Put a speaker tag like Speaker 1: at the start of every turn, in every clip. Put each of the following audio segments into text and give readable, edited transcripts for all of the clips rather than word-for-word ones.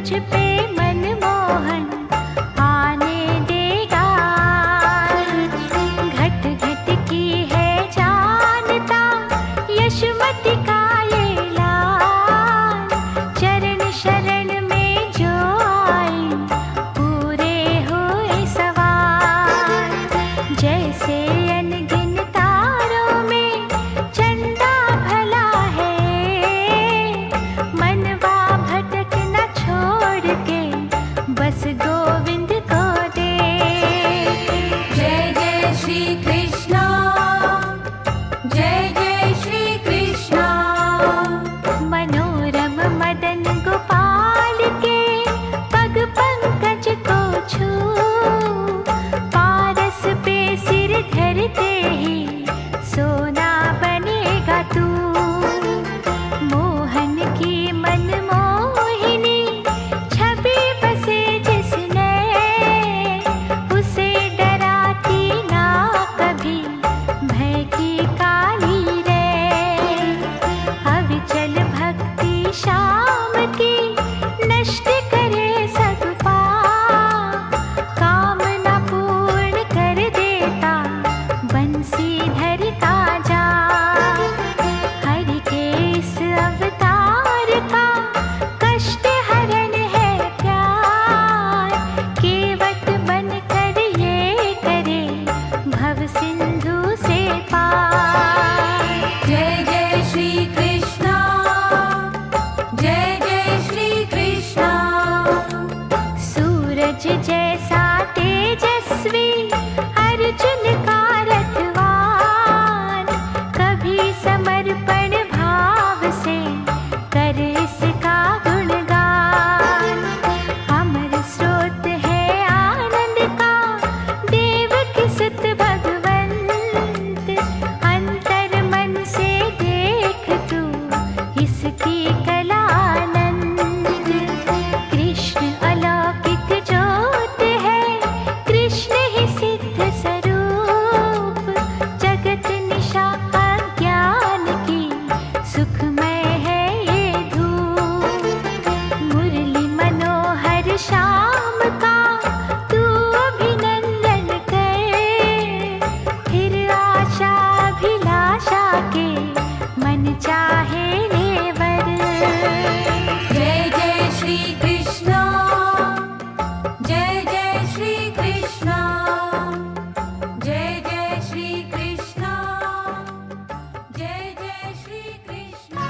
Speaker 1: तुझ पे मनमोहन आने देगा। घट घट की है जानता यशोमती का ये लाल। चरण शरण में जो आए पूरे हुए सवाल। जैसे अनगिन तारों में चंदा भला है, मनवा भटक न छोड़ के बस गोविंद को दे।
Speaker 2: जय जय श्री कृष्णा, जय जय श्री कृष्णा।
Speaker 1: मनोरम मदन गोपाल के पग पंकज को छू, पारस पे सिर धरते ही सोना बनेगा तू। मोहन की मनमोहिनी छवि बसे जिसने, उसे डराती ना कभी भय की काली रे। अविचल भक्ति श्याम की नष्ट करे सब पाप, कामना पूर्ण कर देता बंसीधर का जाप। हरि के इस अवतार का कष्ट हरण है प्यार, केवट बनकर ये करे भव सिंधु से पार।
Speaker 2: जय जय श्री कृष्णा, जय जय श्री कृष्णा।
Speaker 1: सूरज जैसा तेजस्वी अर्जुन का रथवान, कभी समर्पण भाव से कर इसका गुणगान। अमर स्रोत है आनंद का देवकी सुत भगवंत, अंतर मन से देख तू इसकी कलानंद। कृष्ण अलौकिक ज्योत है, कृष्ण ही सिद्ध स्वरूप। जगत निशा अज्ञान की सुखमय है ये धूप। मुरली मनोहर श्याम का तू अभिनंदन कर, फिर आशा अभिलाषा के मन चाहे ले वर।
Speaker 2: जय जय श्री कृष्णा, जय जय श्री कृष्णा। जय जय श्री कृष्णा, जय जय श्री कृष्णा।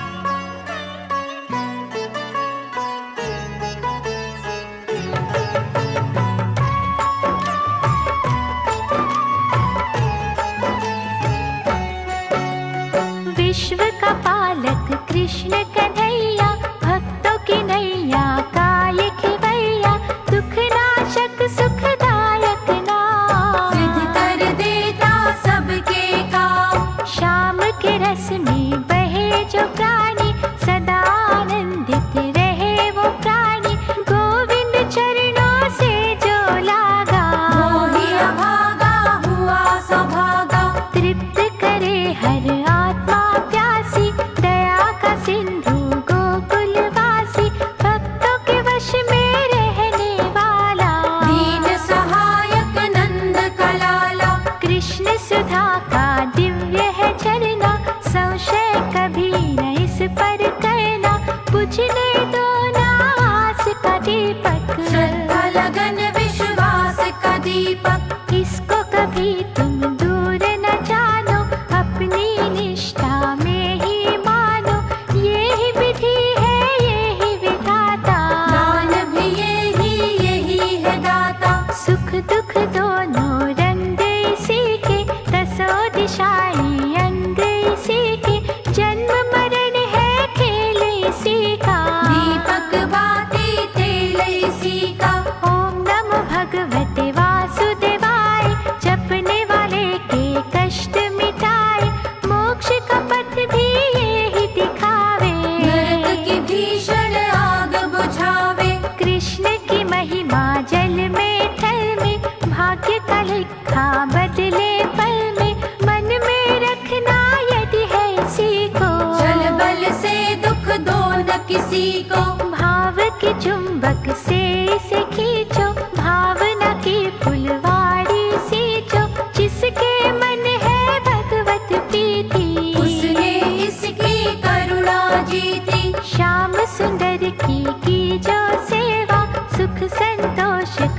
Speaker 1: विश्व का पालक कृष्ण कन्हैया, भक्तों की नैया का ये खिवैया। दुख नाशक सुखदायक नाम,
Speaker 2: सिद्ध कर देता सबके काम।
Speaker 1: श्याम के रस में बहे जो प्राणी, सदा आनंदित रहे वो प्राणी। गोविंद चरणों से जो लागा,
Speaker 2: मोहि अभागा हुआ सौभागा।
Speaker 1: तृप्त करे हर आत्मा प्यासी, दया का सिंधु गोकुलवासी। भक्तों के वश में रहने वाला,
Speaker 2: दीन सहायक नंद का लाला।
Speaker 1: कृष्ण सुधा का दिव्य है झरना। संशय कभी न इस पर करना, बुझने दो ना आस का दीपक।
Speaker 2: श्रद्धा लगन विश्वास का दीपक।
Speaker 1: इसको कभी तुम दूर न जानो, अपनी निष्ठा में ही मानो। ये ही विधि है ये ही विधाता,
Speaker 2: दान भी यही है दाता।
Speaker 1: सुख दुख दोनों रंग इसी के, दसों दिशाएं अंग इसी के। जन्म मरण है खेल इसी का,
Speaker 2: दीपक बाती तेल इसी का।
Speaker 1: ओम नमो भगवते वासुदेवाय, जपने वाले के कष्ट मिटाए। मोक्ष का पथ भी ये ही दिखावे,
Speaker 2: नरक की भीषण आग बुझावे।
Speaker 1: कृष्ण की महिमा जल में थल में, भाग्य का लिखा बदले पल में। मन में रखना यदि है इसी को,
Speaker 2: चल बल से दुख दो न किसी को।
Speaker 1: भाव की चुंबक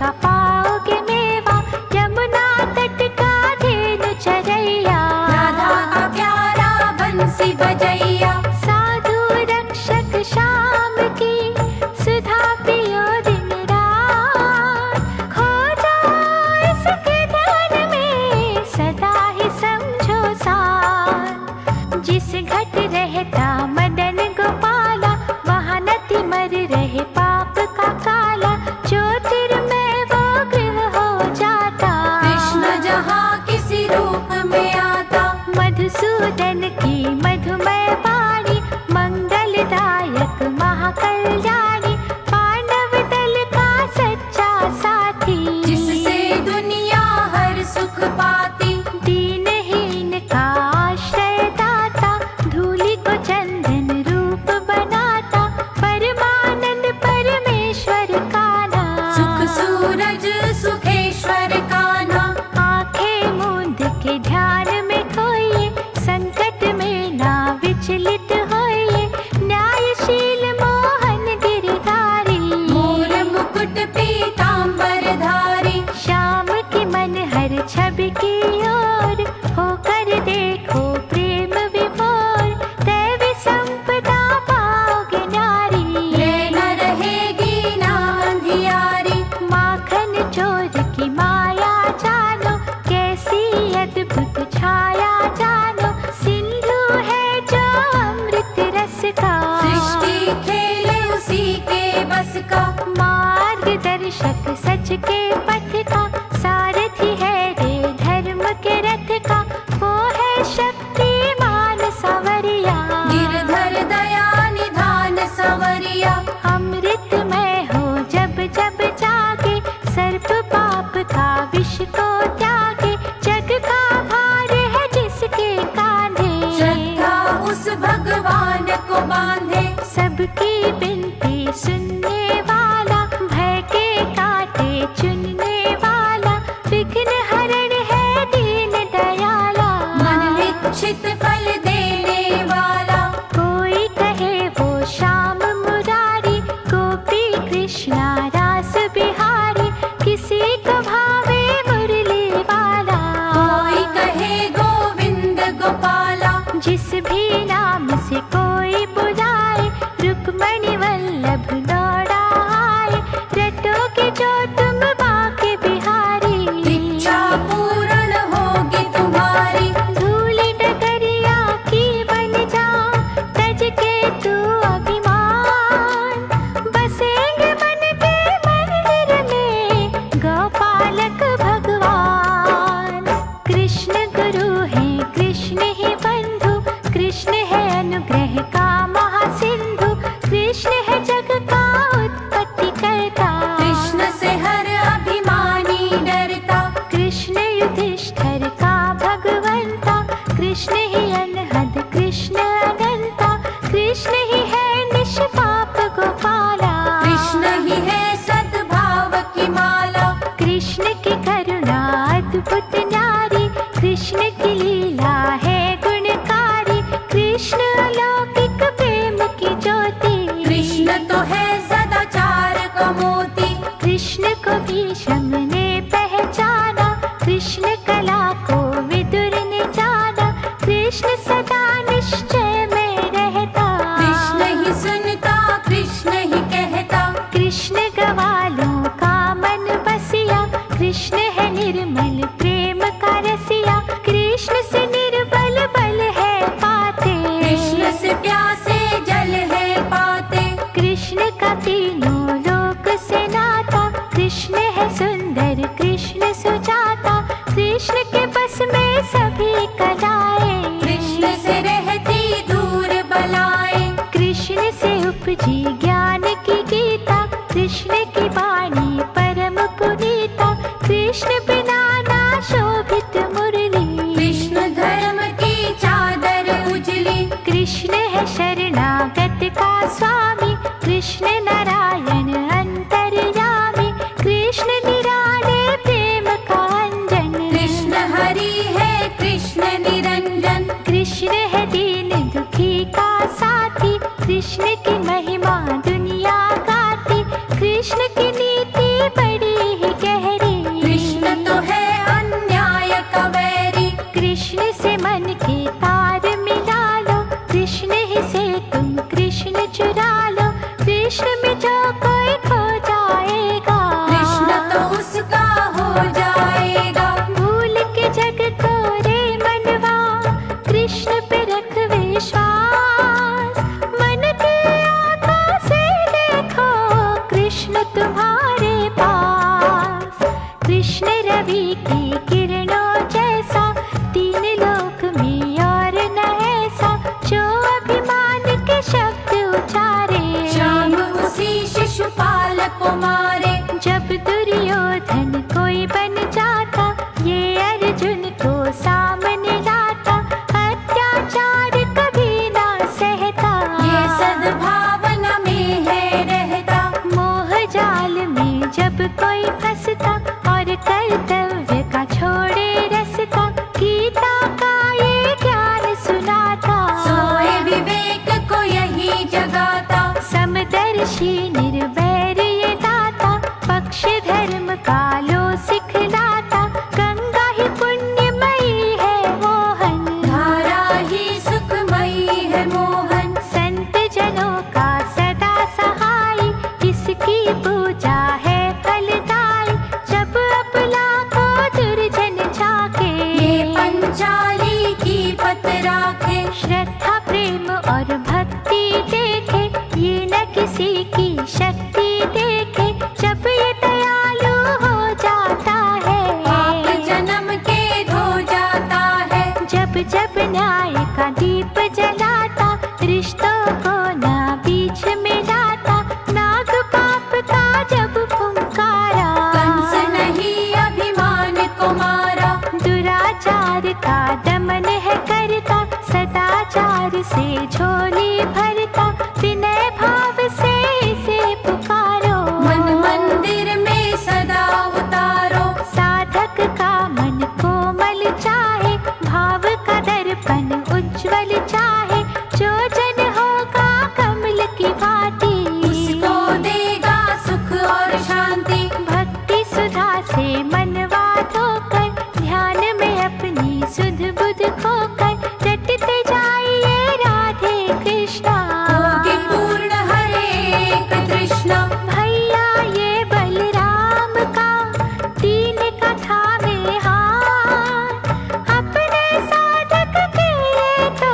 Speaker 1: का पाओगे मेवा, यमुना तट का धेनु चरैया।
Speaker 2: राधा का प्यारा बंसी बजैया,
Speaker 1: साधु रक्षक श्याम की सुधा पियो दिन रात। खो जाओ इसके ध्यान में, सदा ही समझो साथ। जिस घट रहता मदन गोपाला, वहाँ नति मर रहे पाप का काला। ज्योतिर्मय वो गृह हो जाता,
Speaker 2: कृष्ण जहाँ किसी रूप में आता।
Speaker 1: मधुसूदन की मधुमय वाणी, मंगलदायक महाकल्याणी। पांडव दल का सच्चा साथी,
Speaker 2: जिससे दुनिया हर सुख पाती।
Speaker 1: दीनहीन का आश्रय दाता, धूलि को चंदन रूप बनाता। परमानंद परमेश्वर का नाम,
Speaker 2: सुख सूरज सुखेश्वर कान्हा।
Speaker 1: आंखें मूंद के ध्यान में खोइए, संकट में ना विचलित होइए। न्यायशील मोहन गिरधारी,
Speaker 2: मोर मुकुट पीतांबर धारी।
Speaker 1: श्याम की मन हर छवि की ओर, होकर देखो प्रेम विभोर। दैवी संपदा पाओगे नारी,
Speaker 2: रे न रहेगी ना अंधियारी।
Speaker 1: माखन चोर की माया जानो, कैसी अद्भुत छाया जानो। सिंधु है जो अमृत रस का,
Speaker 2: सृष्टि खेल उसी के बस का।
Speaker 1: मार्गदर्शक सच के पथ का, सारथी है रे धर्म के रथ का। वो है शक्तिमान सांवरिया,
Speaker 2: गिरधर दया निधान संवरिया।
Speaker 1: अमृतमय हो जब जब जागे, सर्प पाप का विष को त्यागे। जग का भार है जिसके कांधे,
Speaker 2: श्रद्धा उस भगवान को बांधे।
Speaker 1: सबकी बिनती सुनने वाला, भय के कांटे चुनने वाला। विघ्न हरण है दीन दयाला,
Speaker 2: मन इच्छित फल देने वाला।
Speaker 1: कोई कहे वो श्याम मुरारी, गोपी कृष्णा रास बिहारी। किसी को भावे मुरली वाला,
Speaker 2: कोई कहे गोविंद गोपाला।
Speaker 1: जिस भी नाम से कोई बुलाए, रुक्मणी वल्लभ दौड़ा आए। रटोगे जो तुम बाके बिहारी,
Speaker 2: इच्छा पूर्ण होगी तुम्हारी।
Speaker 1: धूलि डगरिया की बन जा, तज के तू अभिमान। बसेंगे मन के मंदिर में, गोपालक भगवान। कृष्ण गुरु है कृष्ण ही बंधु, कृष्ण है अनुग्रह का महासिंधु। कृष्ण है जग का उत्पत्ति करता,
Speaker 2: कृष्ण से हर अभिमानी डरता।
Speaker 1: कृष्ण युधिष्ठिर का भगवंता। कृष्ण ही अनहद कृष्ण अनंता, कृष्ण ही है निष्पाप गोपाला।
Speaker 2: कृष्ण ही है सद्भाव की माला।
Speaker 1: कृष्ण की करुणा अद्भुत न्यारी, कृष्ण की लीला है गुणकारी। कृष्ण अलौकिक प्रेम की ज्योति,
Speaker 2: कृष्ण तो है सदाचार का मोती।
Speaker 1: कृष्ण को भीष्म ने पहचाना, कृष्ण कला को विदुर ने जाना। कृष्ण सदा निश्चय में रहता,
Speaker 2: कृष्ण ही सुनता कृष्ण ही कहता।
Speaker 1: कृष्ण गवालों का मन बसिया, कृष्ण है निर्मल प्रेम का रसिया। कृष्ण से निर्बल बल है पाते,
Speaker 2: कृष्ण से प्यासे जल है पाते।
Speaker 1: कृष्ण का तीनों लोक से नाता। कृष्ण है सुंदर कृष्ण सुजाता, कृष्ण के बस में सभी कलाएं।
Speaker 2: कृष्ण से रहती दूर बलाएं।
Speaker 1: कृष्ण से उपजी ज्ञान की गीता, कृष्ण की वाणी परम पुनीता। कृष्ण बिना ना शोभित मुरली,
Speaker 2: कृष्ण धर्म की चादर उजली।
Speaker 1: कृष्ण है शरणागत का स्वामी। कृष्ण नारायण में जो कोई खो जाएगा,
Speaker 2: कृष्ण तो उसका हो जाएगा।
Speaker 1: भूल के जग को रे मनवा, कृष्ण पे रख विश्वास। मन की आँखों से देखो, कृष्ण तुम्हारे पास। कृष्ण रवि की किरणों जैसा, तीन लोक में और न ऐसा, जो अभिमान के शब्द उचारे।
Speaker 2: श्याम उसी शिशुपाल को मारे,
Speaker 1: जब दुर्योधन कोई बन जाता, ये अर्जुन को सामने लाता। अत्याचार कभी ना सहता,
Speaker 2: ये सद्भावना में है रहता।
Speaker 1: मोह जाल में जब कोई फंसता, और कर्तव्य का छोड़े रास्ता। गीता का ये ज्ञान सुनाता,
Speaker 2: सोए विवेक को यही जगाता।
Speaker 1: समदर्शी निर्वैर ये दाता, पक्ष धर्म का लो सिखलाता। गंगा ही पुण्यमयी है मोहन,
Speaker 2: धारा ही सुखमयी है मोहन।
Speaker 1: संत जनों का सदा सहाय, इसकी पूजा है फलदायी। जब अपना को दुर्जन झाके,
Speaker 2: ये पंचाली की पत राखे।
Speaker 1: श्रद्धा प्रेम और भक्ति देखे, ये न किसी की शक्ति देखे। जब ये दयालु हो जाता
Speaker 2: पाप
Speaker 1: है,
Speaker 2: जन्म के धो जाता है।
Speaker 1: जब जब न्याय का दीप जलाता, रिश्तों को ना बीच में लाता। नाग पाप का जब फुंकारा,
Speaker 2: कंस नहीं अभिमान को मारा।
Speaker 1: दुराचार का दमन है करता, सदाचार से झोली भरता। विनय भाव से इसे पुकारो,
Speaker 2: मन मंदिर में सदा उतारो।
Speaker 1: साधक का मन कोमल चाहे, भाव का दर्पण उज्ज्वल चाहे। जो जन होगा कमल की भांति,
Speaker 2: उसको देगा सुख और शांति।
Speaker 1: भक्ति सुधा से मनवा धोकर, ध्यान में अपनी सुध बुध खोकर। रटते जाइए राधे कृष्णा,
Speaker 2: होगी पूर्ण हरे कृष्णा।
Speaker 1: भैया ये बलराम का, तीन कथा में हाथ। अपने साधक के ये तो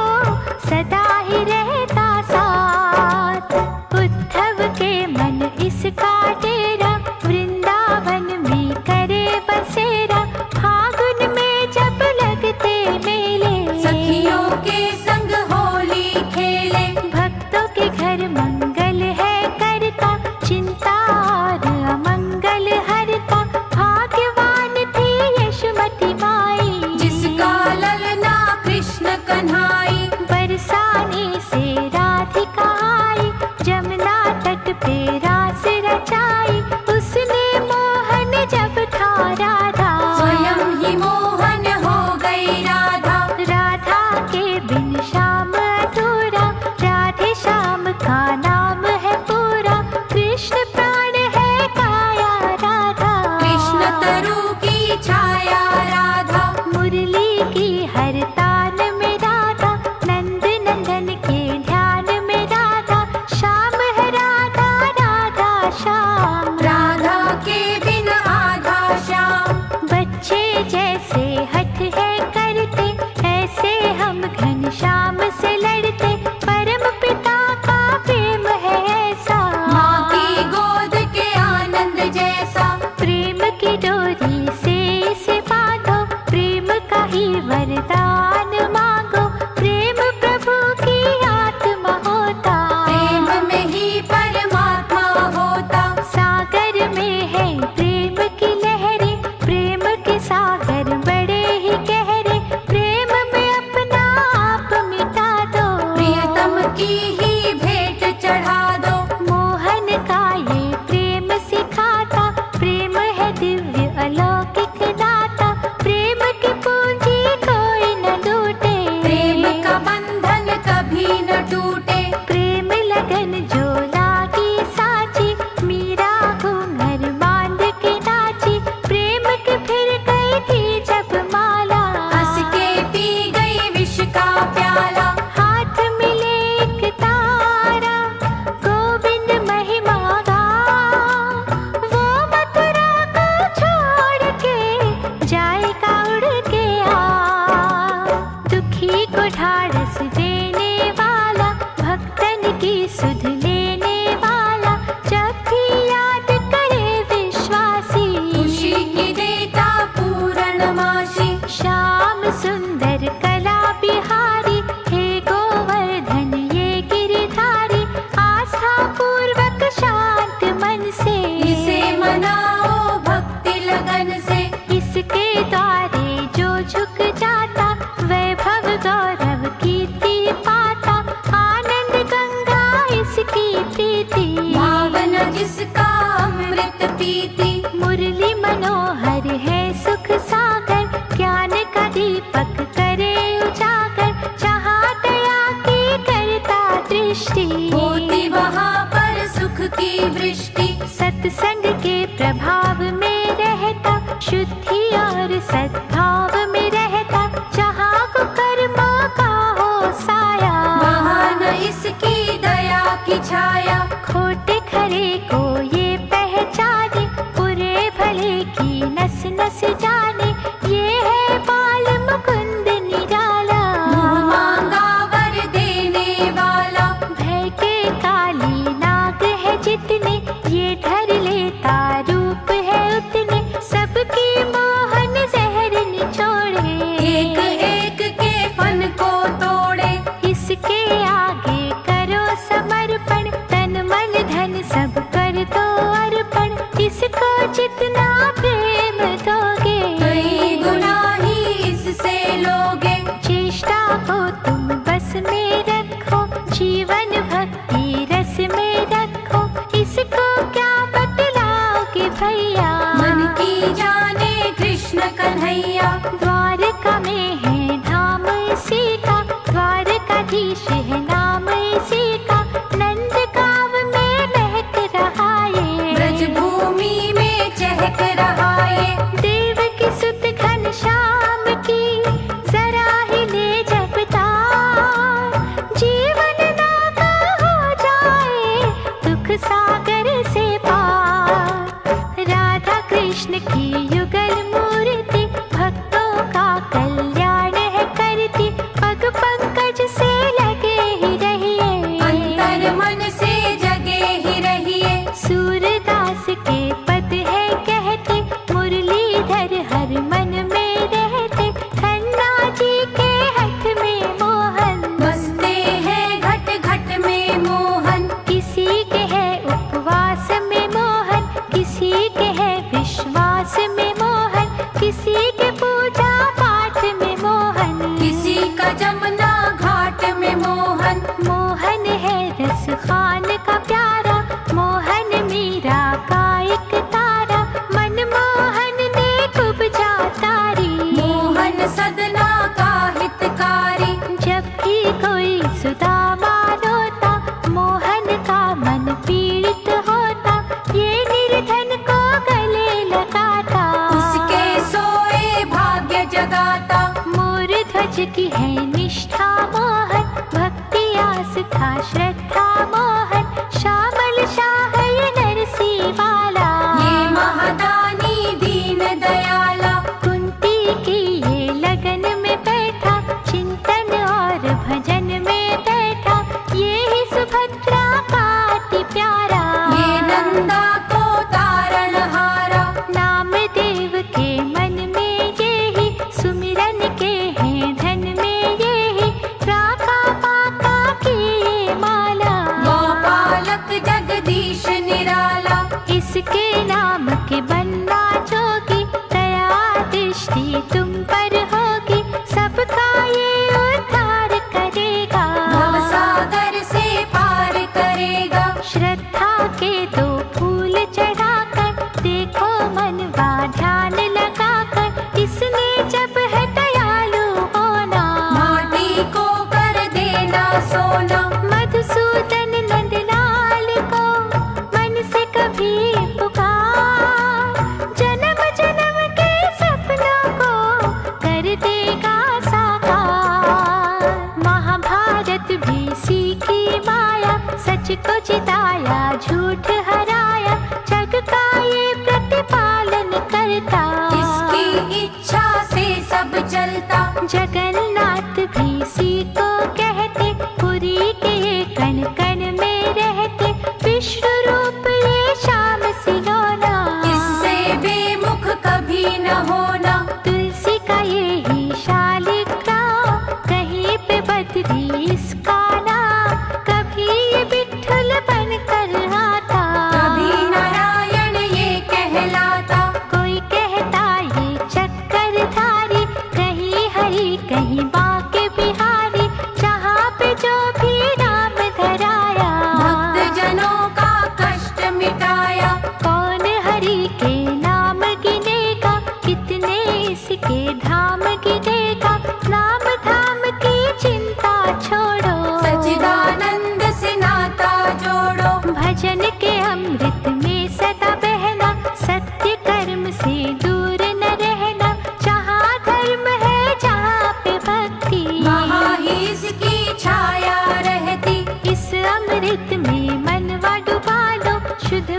Speaker 1: सदा ही रहता साथ। उद्धव के मन इसका डेरा, वृंदावन में करे बसेरा। फागुन में जब लगते मेले,
Speaker 2: सखियों के संग होली खेले।
Speaker 1: भक्तों के घर मंगल है करता, चिंता और अमंगल हरता। भाग्यवान थी यशोमती माई,
Speaker 2: जिसका ललना कृष्ण कन्हाई।
Speaker 1: बरसाने से राधिका आई, जमुना तट पे रास रचाई। उसने मोहन जब था राधा,
Speaker 2: स्वयं ही मोहन हो गई राधा।
Speaker 1: राधा के बिन श्याम अधूरा, राधे श्याम का नाम है पूरा। कृष्ण प्राण है काया राधा,
Speaker 2: कृष्ण तरु की छाया राधा।
Speaker 1: मुरली की हर तान में राधा, नंद नंदन के ध्यान में राधा। श्याम है राधा, राधा श्याम।
Speaker 2: राधा के बिन आधा श्याम।
Speaker 1: बच्चे जैसे हठ है करते, ऐसे हम घनश्याम से लड़ते। परम पिता का प्रेम है ऐसा,
Speaker 2: माँ की गोद के आनंद जैसा।
Speaker 1: प्रेम की डोरी से इसे बांधो, प्रेम का ही वरदान मांगो। प्रेम प्रभु की आत्मा होता,
Speaker 2: प्रेम में ही परमात्मा होता।
Speaker 1: सागर
Speaker 2: प्रतीति।
Speaker 1: मुरली मनोहर है सुख सागर, ज्ञान का दीपक करे उजागर। जहाँ दया की करता दृष्टि,
Speaker 2: होती वहाँ पर सुख की वृष्टि।
Speaker 1: सत्संग के प्रभाव में रहता, शुद्धि और सद्भाव में रहता। जहाँ कुकर्मों का हो साया,
Speaker 2: वहाँ न इसकी दया की छाया।
Speaker 1: खोटे खरे को ये पहचाने, बुरे भले की नस नस जाने। ये है बाल मुकुंद निराला,
Speaker 2: मुँह मांगा वर देने वाला।
Speaker 1: भय के काली नाग है जितने, ये धर लेता रूप है उतने। सबकी मोहन जहर निचोड़े,
Speaker 2: एक एक के फन को तोड़े।
Speaker 1: इसके आगे करो समर्पण, तन मन धन सब कर दो अर्पण। इसको जितना प्रेम दोगे,
Speaker 2: कई गुना ही इससे लोगे।
Speaker 1: चेष्टा को तुम बस में रखो, जीवन भक्ति रस में रखो। इसको क्या बतलाओगे भैया,
Speaker 2: मन की जाने कृष्ण कन्हैया।
Speaker 1: द्वारका में है धाम इसी का, द्वारकाधीश है नाम इसी का। नंद गाँव में महक रहा ये,
Speaker 2: ब्रज भूमि में चहक रहा ये।
Speaker 1: देव की सुत घनश्याम की जरा ही ले जब तार। जीवन नागा हो जाए दुख सागर से पार। राधा कृष्ण की युगल मूर्ति, भक्तों का कल्याण है करती। पग पंकज से लगे ही रहिए,
Speaker 2: अंतर मन से जगे ही रहिए।
Speaker 1: सूरदास के पद है कहते, मुरलीधर हर मन में रहते। खन्ना जी के हठ में मोहन,
Speaker 2: बसते हैं घट घट में मोहन।
Speaker 1: किसी के है उपवास में मोहन, किसी के है विश्वास में मोहन। किसी के पूजा पाठ में मोहन,
Speaker 2: किसी का जमुना घाट में मोहन।
Speaker 1: मोहन है रस खान का प्यारा, मोहन मीरा का एक तारा। मनमोहन ने कुब्जा तारी,
Speaker 2: मोहन सदना का हितकारी।
Speaker 1: जब भी कोई सुदामा रोता, मोहन का मन पीड़ित होता। ये निर्धन को गले लगाता,
Speaker 2: उसके सोए भाग्य जगाता।
Speaker 1: मोर ध्वज की है निष्ठा मोहन, भक्ति आस्था श्रद्धा मोहन। श्यामल शाह ये नरसी वाला,
Speaker 2: ये महादानी दीन दयाला।
Speaker 1: कुंती की ये लगन में बैठा, चिंतन और भजन में बैठा। ये ही सुभद्रा का अति प्यारा,
Speaker 2: ये नंदा को तारणहारा।
Speaker 1: नाम देव के मन में ये ही, सुमिरन के हैं धन में ये ही। राका पाका की ये माला,
Speaker 2: गोपालक जगदीश निराला।
Speaker 1: इसके नाम के बनना जोगी, दया दृष्टि तुम पर होगी। सबका ये उद्धार करेगा,
Speaker 2: भवसागर से पार करेगा।
Speaker 1: श्रद्धा के दो फूल चढ़ाकर, देखो मनवा ध्यान लगाकर। इसने जब है दयालु होना,
Speaker 2: माटी को कर देना सोना।
Speaker 1: मधुसूदन नंदलाल को मन से कभी पुकार। जन्म जन्म के सपनों को कर देगा साकार। महाभारत भी सीखी माया, सच को जिताया झूठ हराया। जग का ये प्रतिपालन करता,
Speaker 2: इसकी इच्छा से सब चलता।
Speaker 1: जगन्नाथ भी सी को कहते, पुरी के कण कण में रहते। विष्णु रूप ये श्याम सिलोना,
Speaker 2: इससे बेमुख कभी न होना।
Speaker 1: तुलसी का ये ही शालिग्राम, कहीं पे बदरी इसका नाम। कभी ये विठ्ठल बन कर आता,
Speaker 2: कभी नारायण ये कहलाता।
Speaker 1: कोई कहता ये चक्रधारी। कहीं हरि कहीं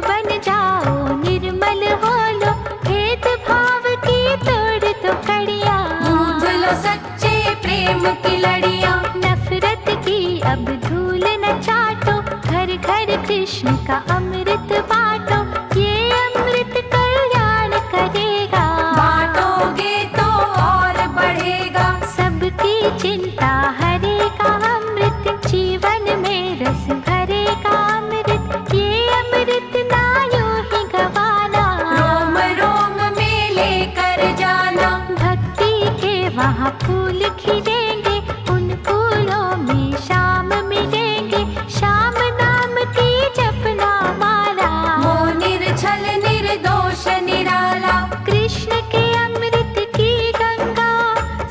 Speaker 1: बन जाओ, निर्मल हो लो, भेद भाव की तोड़ दो कड़ियाँ।
Speaker 2: गूंथ लो सच्चे प्रेम की लड़ियाँ।
Speaker 1: नफरत की अब धूल न चाटो, घर घर कृष्ण का अमृत बांटो, ये अमृत कल्याण करेगा।
Speaker 2: बांटोगे तो और बढ़ेगा।
Speaker 1: सबकी चिंता हरेगा अमृत, जीवन में रस भरेगा अमृत, ये अमृत ना यूं ही गवाना।
Speaker 2: रोम रोम में लेकर जाना।
Speaker 1: भक्ति के वहाँ फूल खिलेंगे, उन फूलों में शाम मिलेंगे, शाम नाम की जपना माला।
Speaker 2: वो निर्छल निर्दोष निराला।
Speaker 1: कृष्ण के अमृत की गंगा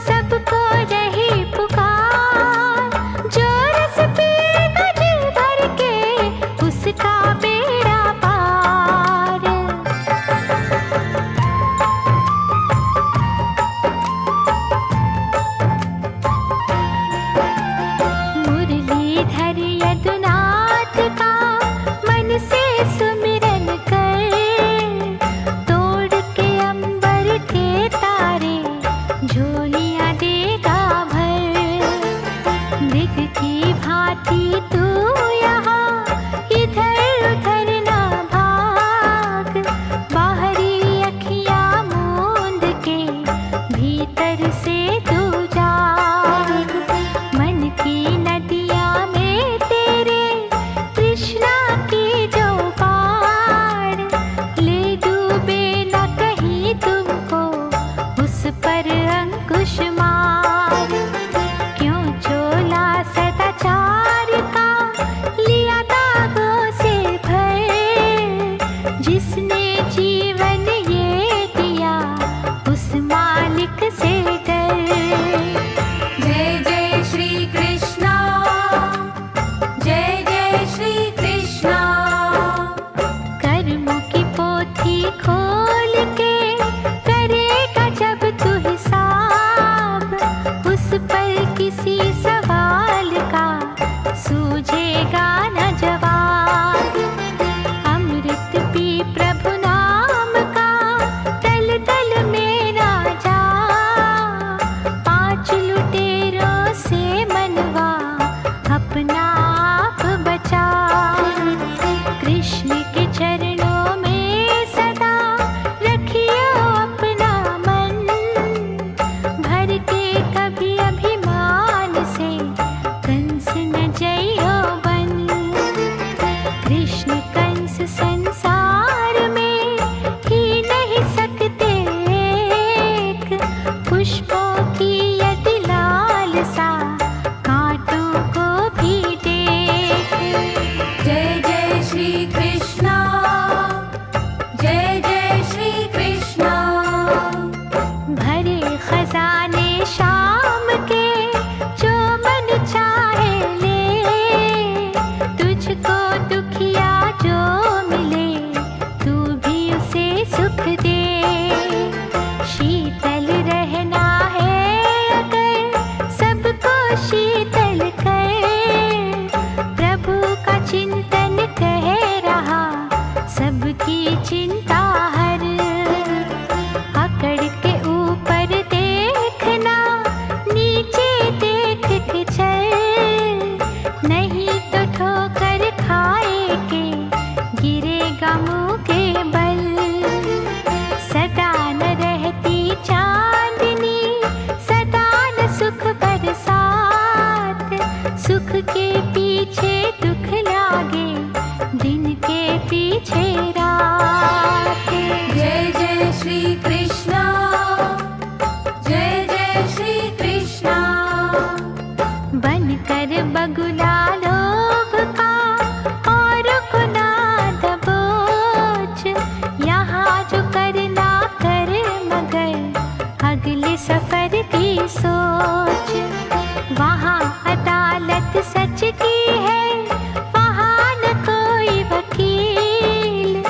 Speaker 1: सबको रहे पुकार, जो रस पीएगा दिल भर के उसका बेड़ा पार। मुरलीधर यदुनाथ का मन से सुमिरन कर, तोड़ के अंबर के तारे झोलियां देगा भर। मृग की भांति तू यहाँ इधर उधर ना भाग, बाहरी अखियां मूंद के भीतर से तू जाग। मन की नदियाँ में तेरे कृष्णा की जो पार, ले डूबे न कहीं तुमको उस पर अंकुश मार। क्यों चोला सदाचार का लिया दागों से भर, जिसने जीवन ये दिया उस मालिक से डर।
Speaker 2: जय जय श्री कृष्णा। जय जय श्री कृष्णा।
Speaker 1: कर्मों की पोथी खोल के करेगा जब तू हिसाब, उस पर किसी सवाल का सूझेगा न जवाब। अमृत पी प्रभु नाम का तल तल में ना जा, 5 लुटेरों से मनवा अपना आप बचा। कृष्ण के चरणों में सदा रखियो अपना मन, भर के कभी अभिमान से कंस न जइयो बन। कृष्ण कंस संसार में ही नहीं सकते एक, पुष्पों की यदि लालसा कांटों को भी देख।
Speaker 2: जय जय श्री कृष्णा। जय जय श्री कृष्णा।
Speaker 1: भरे खजाने शाम के जो मन चाहे ले, तुझको दुखिया जो मिले तू भी उसे सुख दे। शीतल रहना है अगर सबको शीतल कर, प्रभु का चिंतन कह रहा सबकी चिंता हर। अकड़ के ऊपर देखना, नीचे देख के चल, नहीं तो ठोकर खाए के गिरेगा मुँह के बल। सदा न रहती चांदनी, सदा न सुख बरसात, सुख के पीछे दुख लागे, दिन के पीछे रात।
Speaker 2: जय जय श्री कृष्णा। जय जय श्री कृष्णा।
Speaker 1: बनकर बगुला लोभ का और को ना दबोच, यहाँ जो करना कर मगर अगले सफर की सोच। वहाँ अदालत सच की है, वहाँ न कोई वकील,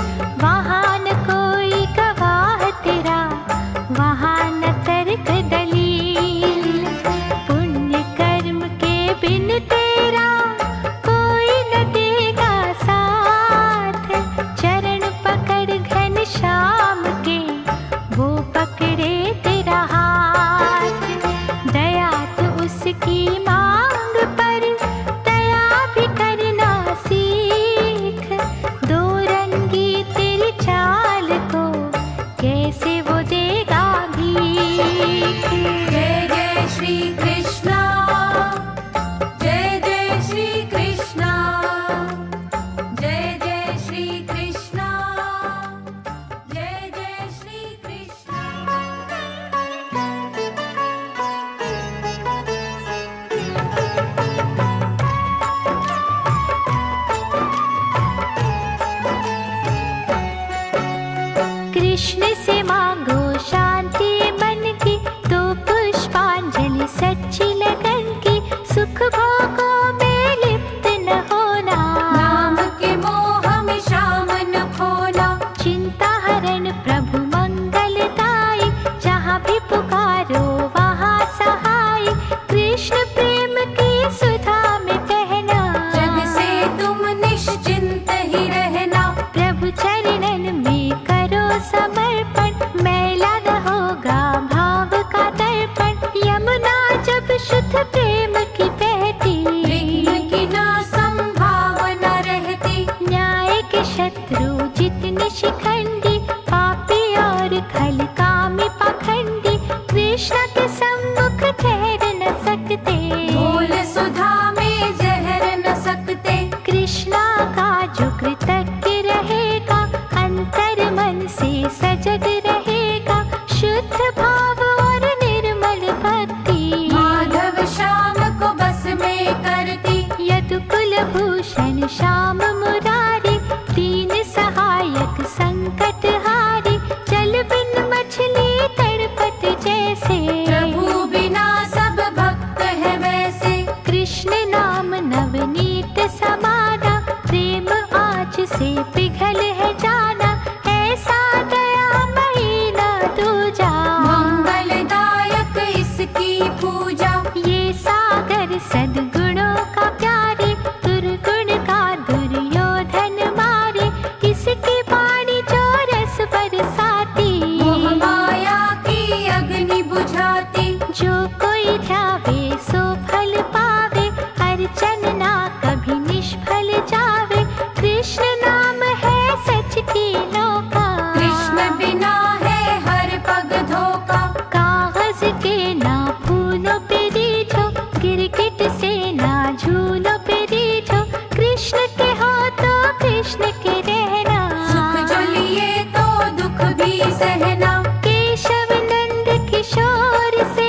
Speaker 1: कृष्ण से मांगो शांति मन की, तो पुष्पांजलि सच्ची लगन की। सुख भोगों में लिप्त न होना,
Speaker 2: नाम के मोह में शाम न खोना।
Speaker 1: चिंता हरण प्रभु मंगलदाई, जहाँ भी पुकारो वहाँ सहाय। कृष्ण प्रेम की सुधा में बहना,
Speaker 2: जग से तुम निश्चिंत ही रहना।
Speaker 1: प्रभु चरणन में करो समर्पण, मैला न होगा भाव का दर्पण। यमुना जब शुद्ध प्रेम की बहती,
Speaker 2: विघ्न की न संभावना रहती।
Speaker 1: न्याय के शत्रु जितने शिखंडी, पापी और खल कामी पाखंडी, कृष्ण के सम्मुख ठहर न सकते।
Speaker 2: बोल सुधा में जहर न सकते।
Speaker 1: कृष्णा का जो कृतज्ञ रहेगा, अंतर मन से सजग रहेगा। शुद्ध भाव और निर्मल भक्ति,
Speaker 2: माधव श्याम को बस में करती।
Speaker 1: यदुकुल भूषण श्याम मुरारी, दीन सहायक संकट हारी। जल बिन मछली तड़पत जैसे,
Speaker 2: प्रभु बिना सब भक्त है वैसे।
Speaker 1: कृष्ण नाम नवनीत समाना, प्रेम आज से पिघल है जाना। ऐसा दया महीना दूजा,
Speaker 2: मंगलदायक इसकी पूजा।
Speaker 1: ये सागर सद्गुणों का प्यारे, दुर्गुण का दुर्योधन मारे। इसकी वाणी जो रस बरसाती,
Speaker 2: मोह माया की अग्नि बुझाती।
Speaker 1: जो कोई ध्यावे सो फल पावे, अर्चन ना कभी निष्फल जावे। कृष्ण नाम है सच की नौका,
Speaker 2: कृष्ण बिना है हर पग धोखा।
Speaker 1: कागज के ना फूलों पे रीझो, गिरगिट से ना झूलों पे रीझो। कृष्ण के हो तो कृष्ण के रहना,
Speaker 2: सुख जो लिए तो दुख भी सहना।
Speaker 1: केशव नंद किशोर से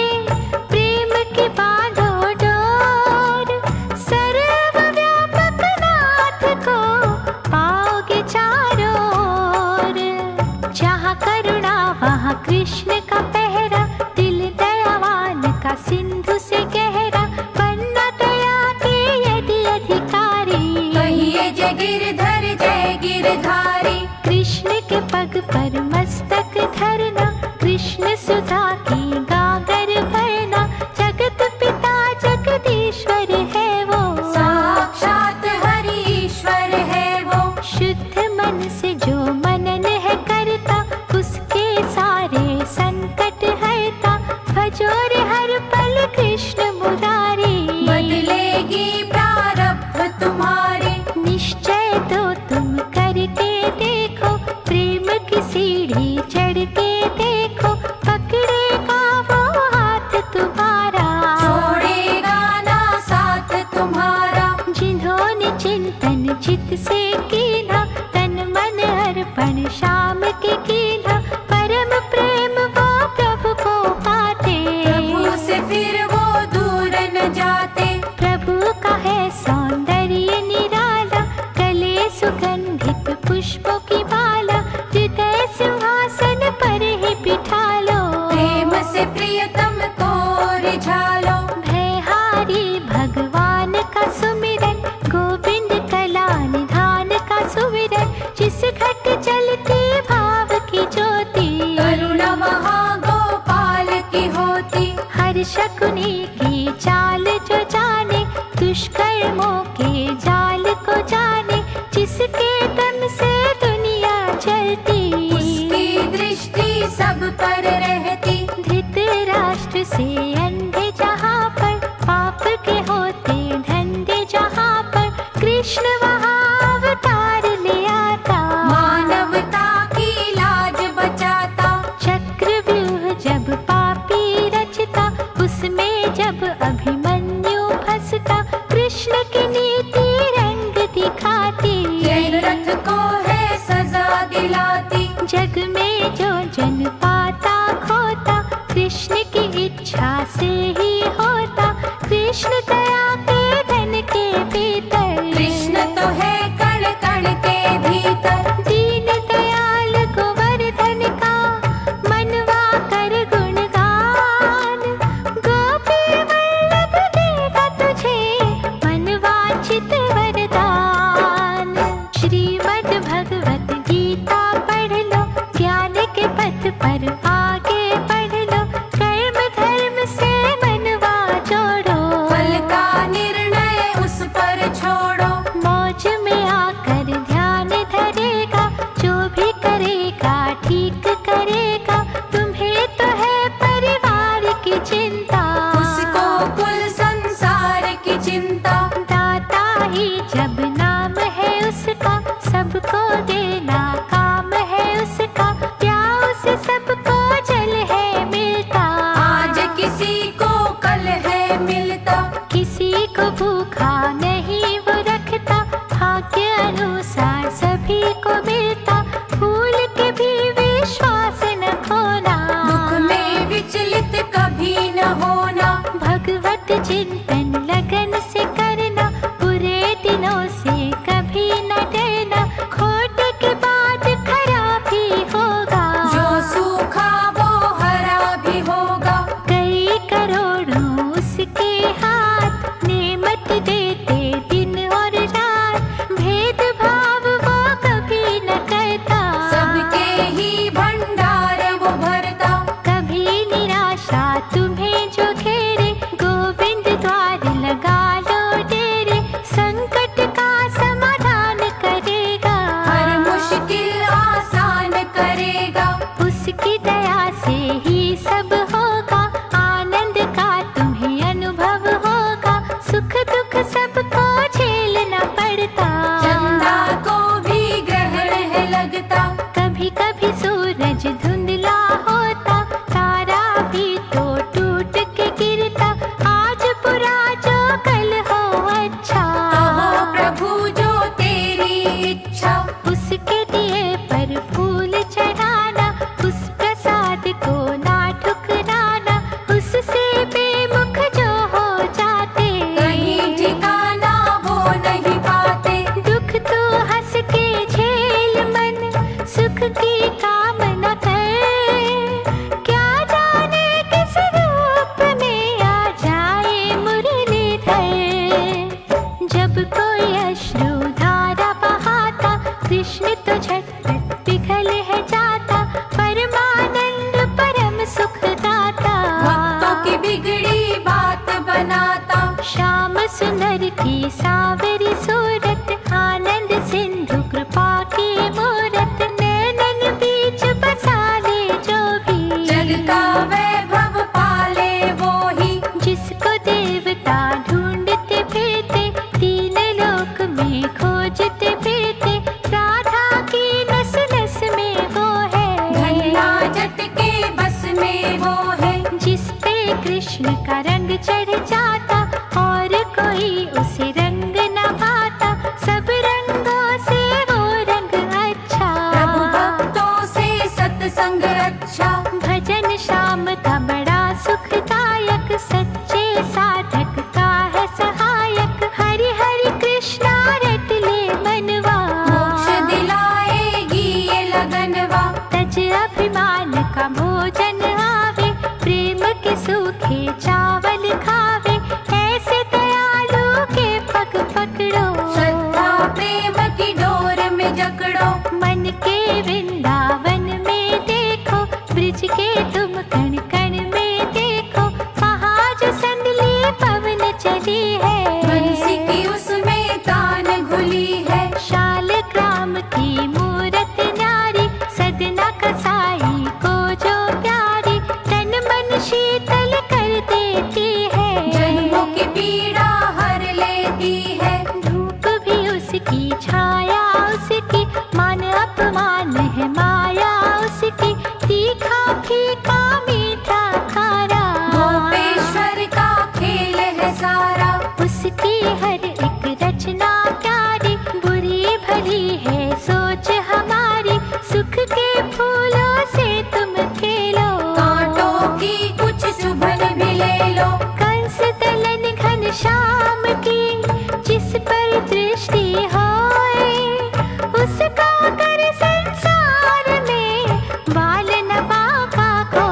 Speaker 1: प्रेम की बांधो डोर। सर्वव्यापक नाथ को पाओगे चारों ओर। जहाँ करुणा वहाँ कृष्ण का पहरा, दिल दयावान का सिंधु से गहरा। बनना दया के यदि अधिकारी,
Speaker 2: कहिए जय गिरधर जय गिरधारी।
Speaker 1: कृष्ण के पग पर मस्तक धरना, कृष्ण सुधा की गागर भरना। जगत पिता जगदीश्वर है वो,
Speaker 2: साक्षात हरि ईश्वर है वो।
Speaker 1: शुद्ध मन से जो मनन है करता, उसके सारे संकट हरता। भजो रे हर पल कृष्ण मुरारी,
Speaker 2: बदलेगी प्रारब्ध तुम्हारी।
Speaker 1: निश्चय तो तुम करके देखो, प्रेम की सीढ़ी चढ़ के देखो। पकड़ेगा वो हाथ तुम्हारा,
Speaker 2: छोड़ेगा ना साथ तुम्हारा।
Speaker 1: जिन्होंने चिंतन चित से कीना, तन मन अर्पण करेगा, ठीक करेगा, तुम्हें तो है परिवार की चिंता।
Speaker 2: उसको कुल संसार की चिंता।
Speaker 1: दाता ही जब नाम है उसका, सबको देना काम है उसका, क्या उसे सबको जल है मिलता।
Speaker 2: आज किसी को कल है मिलता।
Speaker 1: किसी को भूखा नहीं वो रखता, भाग्य अनुसार सभी को मिलता, भूल के भी विश्वास न खोना।
Speaker 2: दुख में विचलित कभी न होना।
Speaker 1: भगवत चिंतन लगन से करना, बुरे दिनों से कभी न डरना, खोट के बाद खरा भी होगा।
Speaker 2: जो सूखा वो हरा भी होगा।
Speaker 1: कई करोड़ों उसके हाथ, नेमत देते दिन और रात, भेदभाव वो कभी न करता।
Speaker 2: सबके ही भंडार वो भरता।
Speaker 1: कभी निराशा तुम्हें जो घेरे, गोविंद द्वार लगा लो डेरे, संकट का समाधान करेगा।
Speaker 2: हर मुश्किल आसान करेगा।
Speaker 1: उसकी दया से ही सब होगा, आनंद का तुम्हें अनुभव होगा, सुख दुख सबको झेलना पड़ता।
Speaker 2: चंदा को भी ग्रहण है लगता।
Speaker 1: कभी कभी सूरज धुंधला होता, तारा भी तो टूट के गिरता, आज बुरा जो कल हो अच्छा।
Speaker 2: कहो प्रभु जो तेरी इच्छा।
Speaker 1: उसके दिए पर फूल चढ़ाना, उस प्रसाद को ना ठुकराना, उससे बेमुख जो हो जाते,
Speaker 2: कहीं ठिकाना वो नहीं पाते।
Speaker 1: दुख तो हंस के झेल मन, सुख की कामना कर, क्या जाने किस रूप में आ जाए मुरलीधर। जब कोई अश्रु धारा बहाता, कृष्ण तो झटपट पिघल है जाता, परमानंद परम सुख दाता।
Speaker 2: भक्तों की बिगड़ी बात बनाता।
Speaker 1: श्याम सुंदर की सावरी सूरत, आनंद सिंधु कृपा की मूरत, नैनन बीच बसा ले जो भी,
Speaker 2: जग का वैभव पाले वो ही।
Speaker 1: जिसको देवता ढूंढते फिरते, तीन लोक में खोजते फिरते, राधा की नस नस में वो है।
Speaker 2: धन्ना जट के बस में वो है।
Speaker 1: जिस पे कृष्ण का रंग चढ़ जाता, और कोई उसे रंग न भाता, सब रंगों से वो रंग अच्छा।
Speaker 2: प्रभु भक्तों से सत्संग अच्छा।
Speaker 1: भजन श्याम का बड़ा सुखदायक, सच्चे साधक का है सहायक, हरि हरि कृष्णा रट ले मनवा।
Speaker 2: मोक्ष दिलाएगी ये लगनवा।
Speaker 1: तज अभिमान का भोजन आवे, प्रेम के सूखे चावल खावे, ऐसे दयालु के पग पकड़ो।
Speaker 2: श्रद्धा प्रेम की डोर में जकड़ो।
Speaker 1: मन के वृंदावन में देखो, ब्रिज के तुम कण कण में देखो, वहाँ जो संदली पवन चली है।
Speaker 2: बंसी की उसमें तान घुली है।
Speaker 1: शालग्राम की मूरत न्यारी, सदना कसाई को जो प्यारी, तन मन शीतल कर देती है।
Speaker 2: जन्मों की पीड़ा हर लेती है।
Speaker 1: धूप भी उसकी, छाया उसकी, मान अपमान है माया उसकी, तीखा फीका मीठा खारा,
Speaker 2: गोपेश्वर का खेल है सारा।
Speaker 1: उसकी हर एक रचना प्यारी, बुरी भली है सोच हमारी, सुख के फूलों से तुम खेलो।
Speaker 2: कांटों की कुछ चुभन भी ले लो।
Speaker 1: कंस दलन घन श्याम की, जिस पर दृष्टि होए, उसका कर संसार में बाल न बाका को।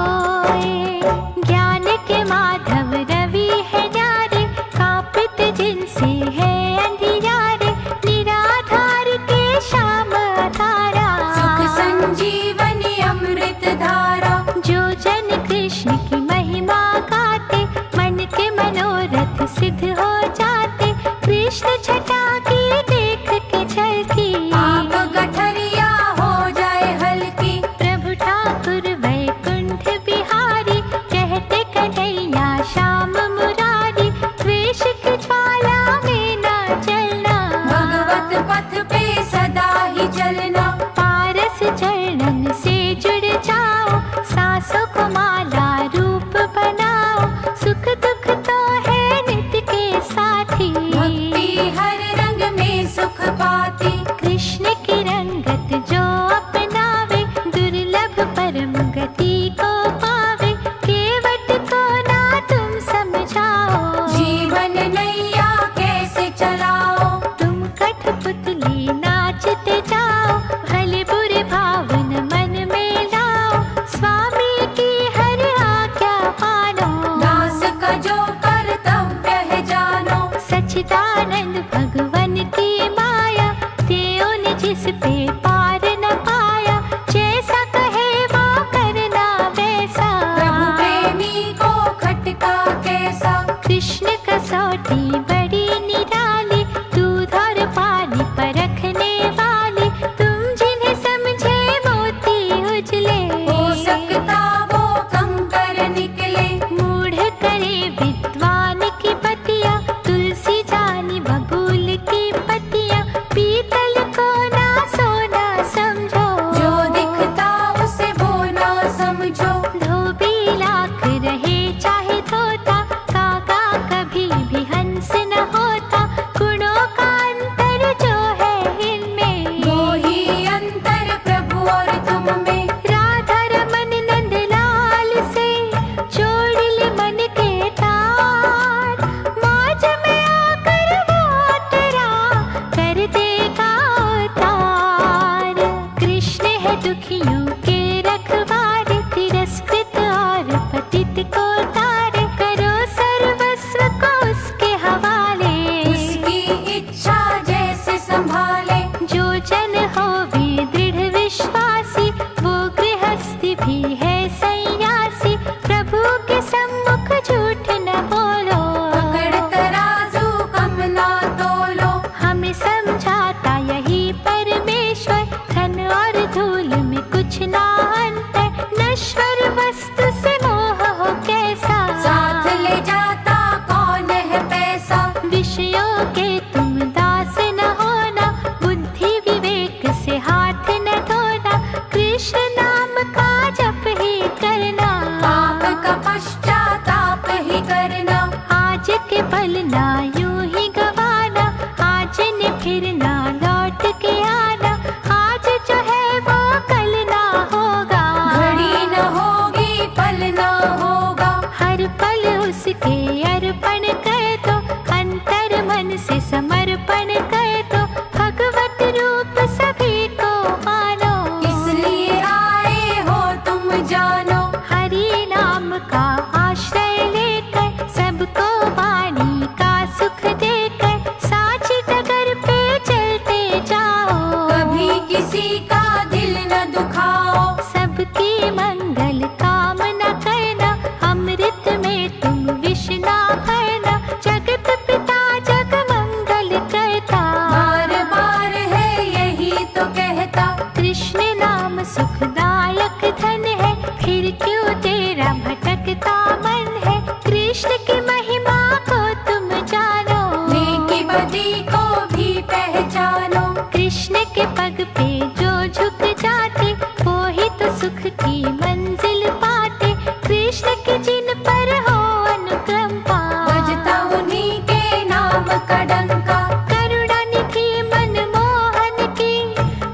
Speaker 1: कुछ ना अंतर, नश्वर वस्तु से मोह हो कैसा,
Speaker 2: साथ ले जाता कौन है पैसा।
Speaker 1: विषयों के तुम दास न होना, बुद्धि विवेक से हाथ न धोना, कृष्ण नाम का जप ही करना,
Speaker 2: पाप का पश्चाताप ही करना।
Speaker 1: आज के पल ना यूं ही गवाना, आज ने फिर ना लौट के आना, आज जो है वो कल ना होगा,
Speaker 2: घड़ी न होगी पल न होगा।
Speaker 1: हर पल उसके अर्पण कर दो, अंतर मन से समर्पण कर दो, भगवत रूप सभी को मानो,
Speaker 2: इसलिए आए हो तुम जानो।
Speaker 1: हरि नाम का आश्रय लेकर, सबको वाणी का सुख देकर, साची डगर पे चलते जाओ,
Speaker 2: कभी किसी का दिल न दुखाओ।
Speaker 1: सबकी मंगल कामना करना, अमृत में तुम विष ना भरना, जगत पिता जग मंगल करता,
Speaker 2: बार बार है यही तो कहता।
Speaker 1: कृष्ण नाम सुखदायक धन है, फिर क्यों तेरा भटकता मन है, कृष्ण की महिमा को तुम जानो,
Speaker 2: नेकी बदी को भी पहचानो।
Speaker 1: कृष्ण के पग पे जो झुक जाते, वो ही तो सुख की मंजिल पाते, कृष्ण के जिन पर हो अनुकंपा,
Speaker 2: बजता उन्हीं के नाम का डंका।
Speaker 1: करुणा निधि मनमोहन की,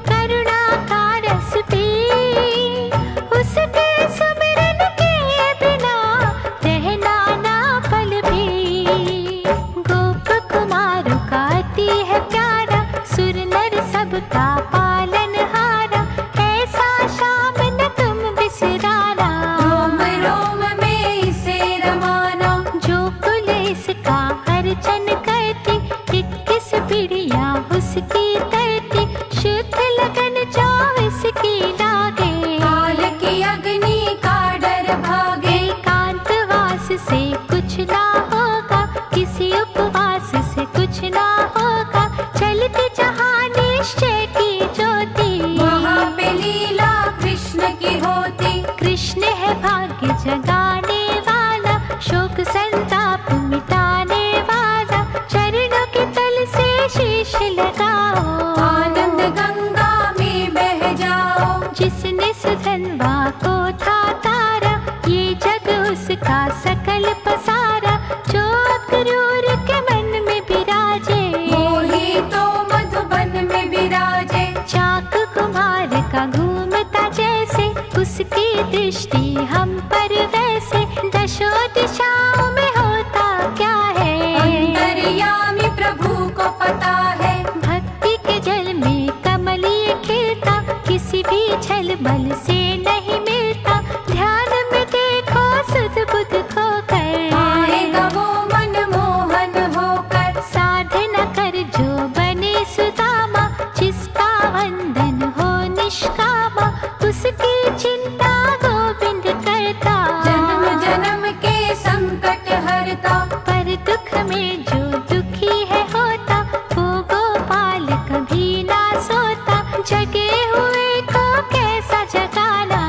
Speaker 1: करुणा का रस पी, उसके सुमिरन के बिना रहना ना पल भी, गोप कुमारों का अति है प्यारा, सुर नर सबका पालनहारा, ऐसा शाम न तुम बिसराना,
Speaker 2: रोम रोम में इसे रमाना।
Speaker 1: जो कुल इसका अर्चन करती, 21 पीढ़ियाँ उसकी तरती, शुद्ध लगन जो इसकी लागे,
Speaker 2: काल की अग्नि का डर भागे।
Speaker 1: एकांतवास से कुछ ना होगा, किसी उपवास से कुछ ना होगा, चलती जहाँ निश्चय की ज्योति,
Speaker 2: वहाँ पे लीला कृष्ण की होती।
Speaker 1: कृष्ण है भाग्य जगाने वाला, शोक संताप मिटाने वाला, चरणों के तल से शीश लगाओ,
Speaker 2: आनंद गंगा में बह जाओ।
Speaker 1: जिसने सुधनवा को था तारा, ये जग उसका सकल पसारा, जो अक्रूर के मन में विराजे,
Speaker 2: वो ही तो मधुबन में विराजे।
Speaker 1: चाक कुम्हार का घूमता जैसे, उसकी दृष्टि हम पर वैसे, दशों दिशाओं में होता क्या है,
Speaker 2: अंतर्यामी प्रभु को पता है।
Speaker 1: भक्ति के जल में कमलीय खिलता, किसी भी छल बल से नहीं मिलता, ध्यान में देखो सुध बुध खोकर,
Speaker 2: आएगा वो मनमोहन होकर।
Speaker 1: साधना कर जो बने सुदामा, जिसका वंदन हो निष्कामा, उसकी चिंता गोविंद करता,
Speaker 2: जन्म जन्म के संकट हरता।
Speaker 1: पर दुख में जो दुखी है होता, वो गोपाल कभी ना सोता, जगे हुए को कैसा जगाना,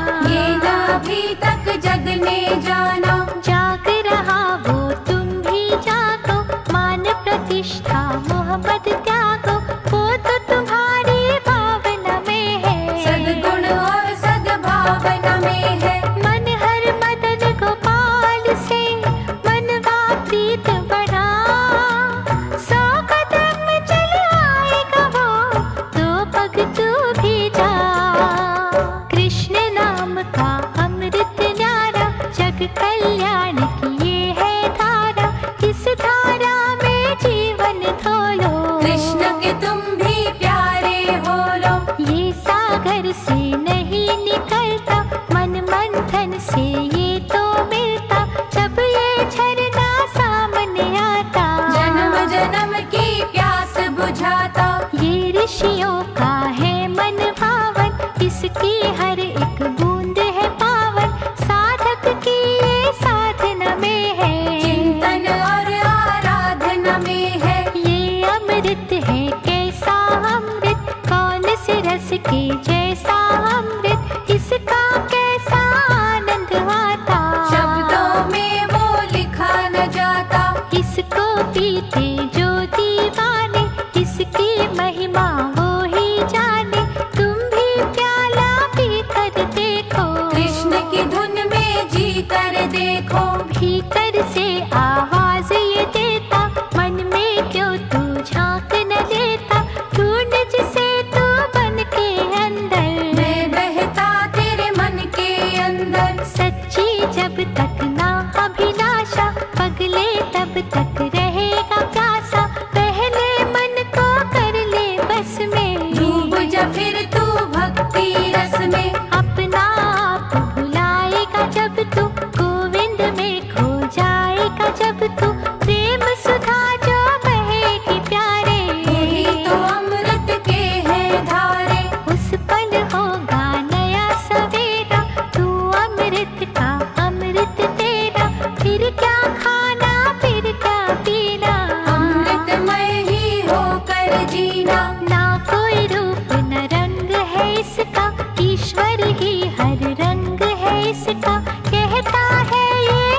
Speaker 2: कर देखो।
Speaker 1: भीतर से आवाज ये देता, मन में क्यों तू झांक न लेता। ढूंढ जिसे तू बन के अंदर,
Speaker 2: मैं बहता तेरे मन के अंदर।
Speaker 1: सच्ची जब तक ना अभिलाषा, पगले तब तक रहेगा प्यासा। पहले मन को कर ले बस में,
Speaker 2: डूब जा फिर तू भक्ति रस में।
Speaker 1: अपना आप भुलाएगा जब तू, गोविंद में खो जाएगा जब तू। प्रेम सुधा जो बहेगी प्यारे,
Speaker 2: यही तो अमृत के हैं धारे।
Speaker 1: उस पल होगा नया सवेरा, तू अमृत का अमृत तेरा। फिर क्या खाना फिर क्या पीना,
Speaker 2: अमृतमय ही होकर जीना।
Speaker 1: ना कोई रूप न रंग है इसका, ईश्वर ही हर रंग है इसका। कहता है ये